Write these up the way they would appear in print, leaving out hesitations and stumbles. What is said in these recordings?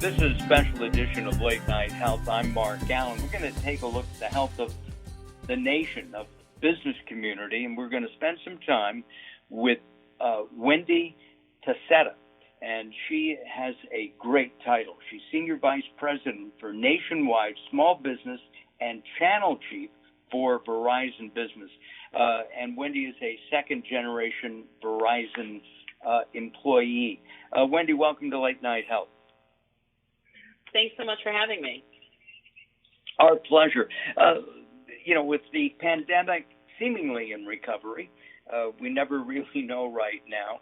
This is a special edition of Late Night Health. I'm Mark Alyn. We're going to take a look at the health of the nation, of the business community, and we're going to spend some time with Wendy Taccetta. And she has a great title. She's Senior Vice President for Nationwide Small Business and Channel Chief for Verizon Business. And Wendy is a second-generation Verizon employee. Wendy, welcome to Late Night Health. Thanks so much for having me. Our pleasure. With the pandemic seemingly in recovery, we never really know right now,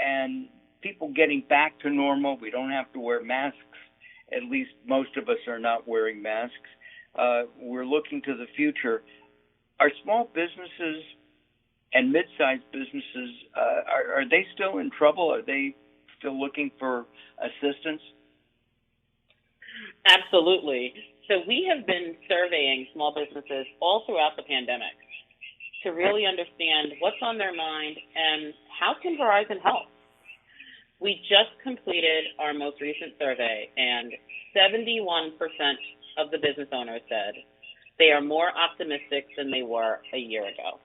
and people getting back to normal, we don't have to wear masks. At least most of us are not wearing masks. We're looking to the future. Are small businesses and mid-sized businesses, are they still in trouble? Are they still looking for assistance? Absolutely. So we have been surveying small businesses all throughout the pandemic to really understand what's on their mind and how can Verizon help. We just completed our most recent survey, and 71% of the business owners said they are more optimistic than they were a year ago.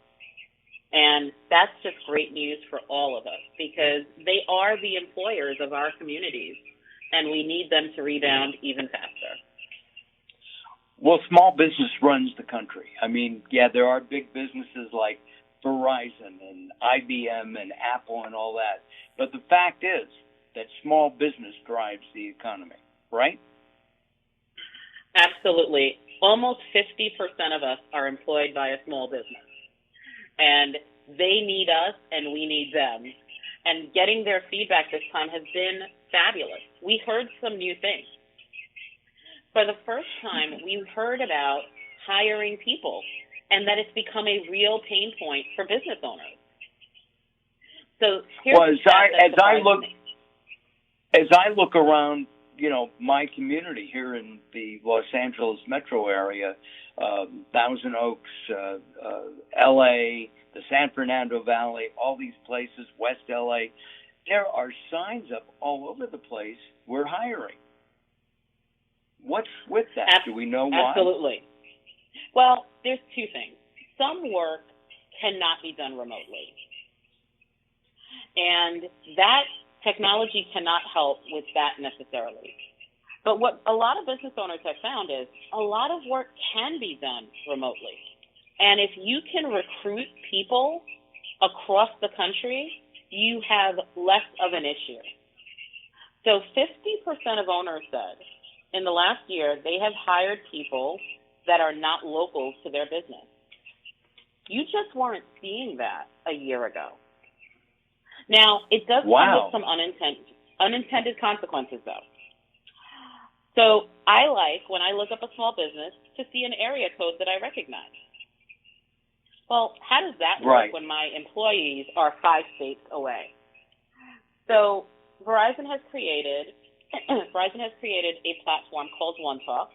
And that's just great news for all of us because they are the employers of our communities, and we need them to rebound even faster. Well, small business runs the country. I mean, yeah, there are big businesses like Verizon and IBM and Apple and all that. But the fact is that small business drives the economy, right? Absolutely. Almost 50% of us are employed by a small business. And they need us and we need them. And getting their feedback this time has been fabulous. We heard some new things. For the first time, we heard about hiring people and that it's become a real pain point for business owners. So here's as I look around, my community here in the Los Angeles metro area, Thousand Oaks, LA, the San Fernando Valley, all these places, West LA, there are signs up all over the place. We're hiring. What's with that? Do we know why? Absolutely. Well, there's two things. Some work cannot be done remotely. And that technology cannot help with that necessarily. But what a lot of business owners have found is a lot of work can be done remotely. And if you can recruit people across the country, you have less of an issue. So 50% of owners said in the last year they have hired people that are not local to their business. You just weren't seeing that a year ago. Now, it does come with some unintended consequences, though. So I like, when I look up a small business, to see an area code that I recognize. Well, how does that work when my employees are 5 states away? So Verizon has created a platform called OneTalk.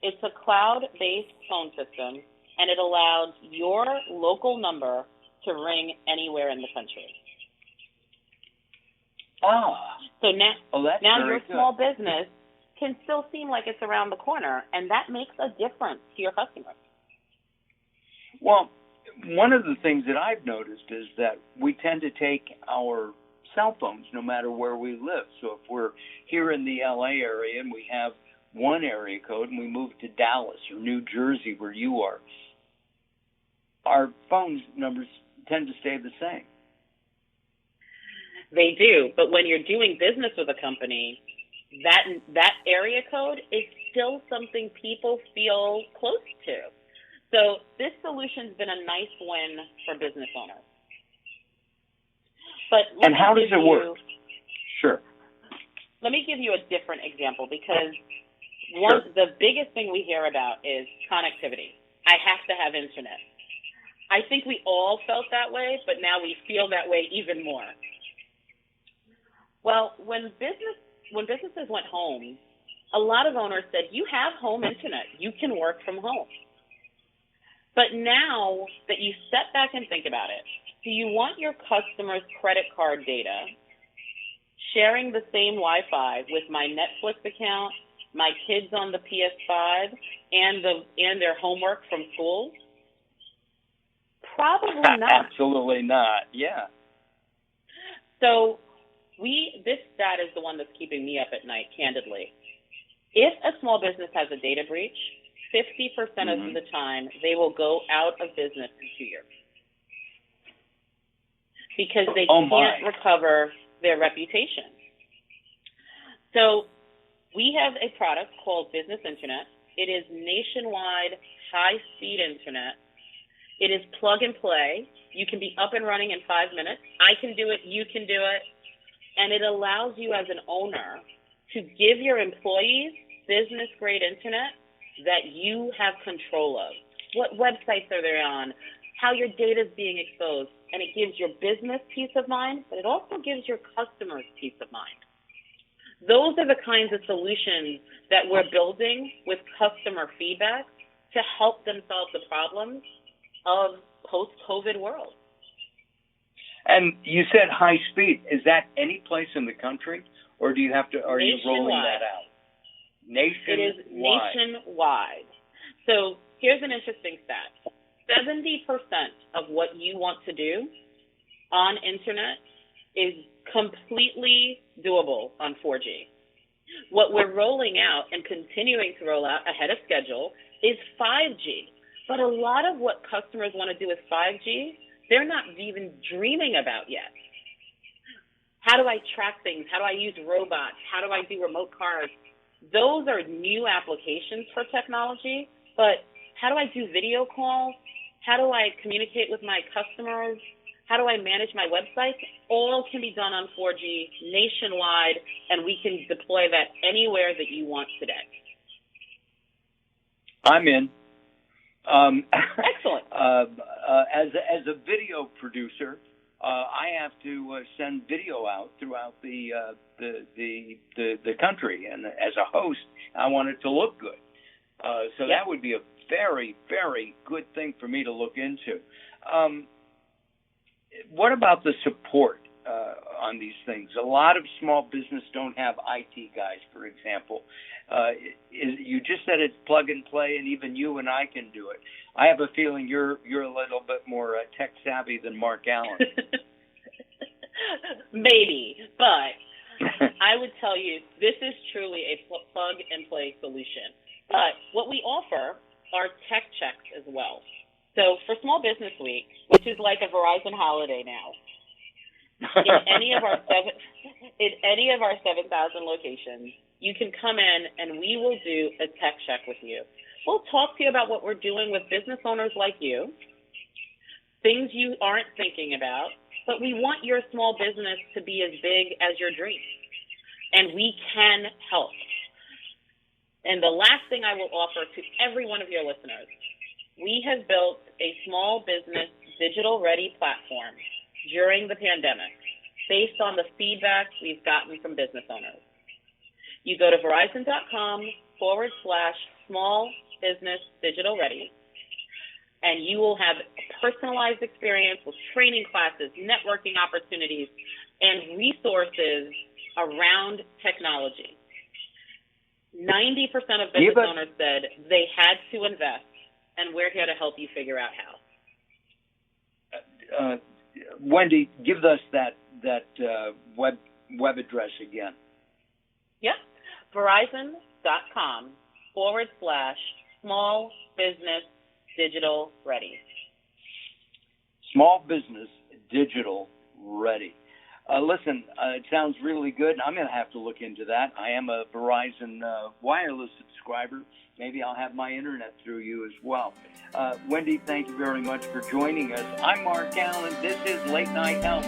It's a cloud-based phone system, and it allows your local number to ring anywhere in the country. So now your small business can still seem like it's around the corner, and that makes a difference to your customers. Well, one of the things that I've noticed is that we tend to take our cell phones no matter where we live. So if we're here in the LA area and we have one area code and we move to Dallas or New Jersey where you are, our phone numbers tend to stay the same. They do, but when you're doing business with a company, that area code is still something people feel close to. So this solution's been a nice win for business owners. And how does it work? Sure. Let me give you a different example because the biggest thing we hear about is connectivity. I have to have internet. I think we all felt that way, but now we feel that way even more. Well, when businesses went home, a lot of owners said, you have home internet. You can work from home. But now that you step back and think about it, do you want your customers' credit card data sharing the same Wi-Fi with my Netflix account, my kids on the PS5, and their homework from school? Probably not. Absolutely not. Yeah. So this stat is the one that's keeping me up at night, candidly. If a small business has a data breach, 50% of the time they will go out of business in 2 years because they can't recover their reputation. So we have a product called Business Internet. It is nationwide, high-speed internet. It is plug and play. You can be up and running in 5 minutes. I can do it. You can do it. And it allows you as an owner to give your employees business-grade internet that you have control of. What websites are they on? How your data is being exposed. And it gives your business peace of mind, but it also gives your customers peace of mind. Those are the kinds of solutions that we're building with customer feedback to help them solve the problems of post-COVID world. And you said high speed. Is that any place in the country, or do you have to? Are you rolling that out? Nationwide. It is nationwide. So here's an interesting stat. 70% of what you want to do on internet is completely doable on 4G. What we're rolling out and continuing to roll out ahead of schedule is 5G. But a lot of what customers want to do with 5G, they're not even dreaming about yet. How do I track things? How do I use robots? How do I do remote cars? Those are new applications for technology, but how do I do video calls? How do I communicate with my customers? How do I manage my websites? All can be done on 4G nationwide, and we can deploy that anywhere that you want today. I'm in. Excellent. As a video producer, I have to send video out throughout the country, and as a host, I want it to look good. So that would be a very, very good thing for me to look into. What about the support on these things? A lot of small business don't have IT guys, for example. You just said it's plug and play, and even you and I can do it. I have a feeling you're a little bit more tech savvy than Mark Alyn. Maybe, but I would tell you this is truly a plug and play solution. But what we offer are tech checks as well. So for Small Business Week, which is like a Verizon holiday now, in any of our 7,000 locations, you can come in and we will do a tech check with you. We'll talk to you about what we're doing with business owners like you, things you aren't thinking about, but we want your small business to be as big as your dream, and we can help. And the last thing I will offer to every one of your listeners, we have built a small business digital-ready platform during the pandemic based on the feedback we've gotten from business owners. You go to Verizon.com/small business digital ready, and you will have a personalized experience with training classes, networking opportunities, and resources around technology. 90% of business owners said they had to invest, and we're here to help you figure out how. Wendy, give us that web address again. Yep. Verizon.com/small business digital ready. Small business digital ready. Listen, it sounds really good. I'm going to have to look into that. I am a Verizon wireless subscriber. Maybe I'll have my internet through you as well. Wendy, thank you very much for joining us. I'm Mark Alyn. This is Late Night Health.